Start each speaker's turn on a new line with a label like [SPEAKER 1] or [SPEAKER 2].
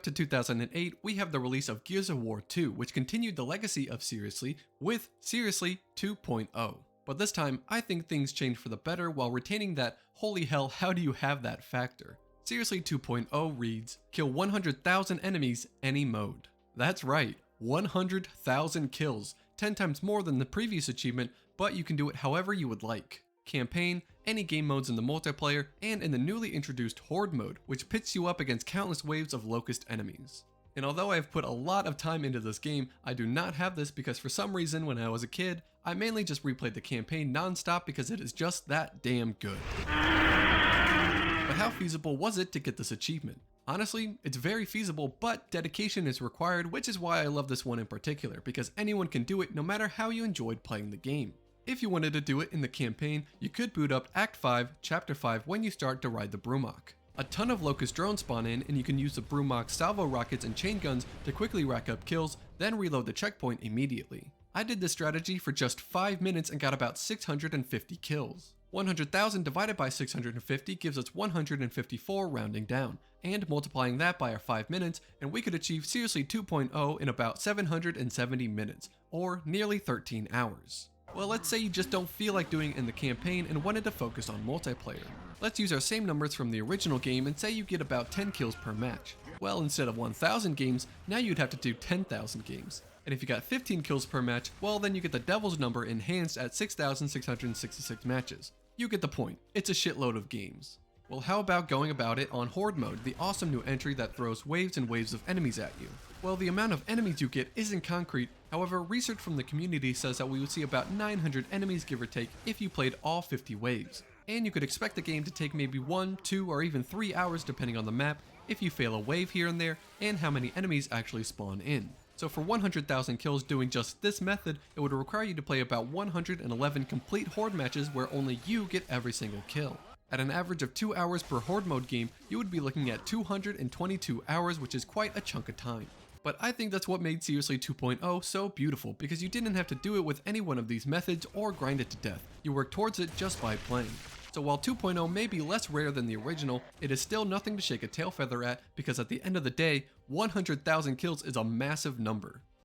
[SPEAKER 1] to 2008, we have the release of Gears of War 2, which continued the legacy of Seriously with Seriously 2.0. But this time, I think things changed for the better while retaining that holy hell, how do you have that factor. Seriously 2.0 reads, kill 100,000 enemies any mode. That's right, 100,000 kills, 10 times more than the previous achievement, but you can do it however you would like. Campaign, any game modes in the multiplayer, and in the newly introduced Horde mode, which pits you up against countless waves of locust enemies. And although I have put a lot of time into this game, I do not have this because for some reason when I was a kid, I mainly just replayed the campaign non-stop because it is just that damn good. But how feasible was it to get this achievement? Honestly, it's very feasible, but dedication is required, which is why I love this one in particular, because anyone can do it no matter how you enjoyed playing the game. If you wanted to do it in the campaign, you could boot up Act 5, Chapter 5 when you start to ride the Brumok. A ton of locust drones spawn in and you can use the Brumok's salvo rockets and chain guns to quickly rack up kills, then reload the checkpoint immediately. I did this strategy for just 5 minutes and got about 650 kills. 100,000 divided by 650 gives us 154 rounding down, and multiplying that by our 5 minutes, and we could achieve Seriously 2.0 in about 770 minutes, or nearly 13 hours. Well, let's say you just don't feel like doing it in the campaign and wanted to focus on multiplayer. Let's use our same numbers from the original game and say you get about 10 kills per match. Well, instead of 1,000 games, now you'd have to do 10,000 games. And if you got 15 kills per match, well then you get the devil's number enhanced at 6,666 matches. You get the point, it's a shitload of games. Well, how about going about it on Horde mode, the awesome new entry that throws waves and waves of enemies at you? Well, the amount of enemies you get isn't concrete, however, research from the community says that we would see about 900 enemies give or take if you played all 50 waves. And you could expect the game to take maybe 1, 2, or even 3 hours depending on the map, if you fail a wave here and there, and how many enemies actually spawn in. So for 100,000 kills doing just this method, it would require you to play about 111 complete Horde matches where only you get every single kill. At an average of 2 hours per Horde mode game, you would be looking at 222 hours, which is quite a chunk of time. But I think that's what made Seriously 2.0 so beautiful, because you didn't have to do it with any one of these methods or grind it to death. You worked towards it just by playing. So while 2.0 may be less rare than the original, it is still nothing to shake a tail feather at, because at the end of the day, 100,000 kills is a massive number.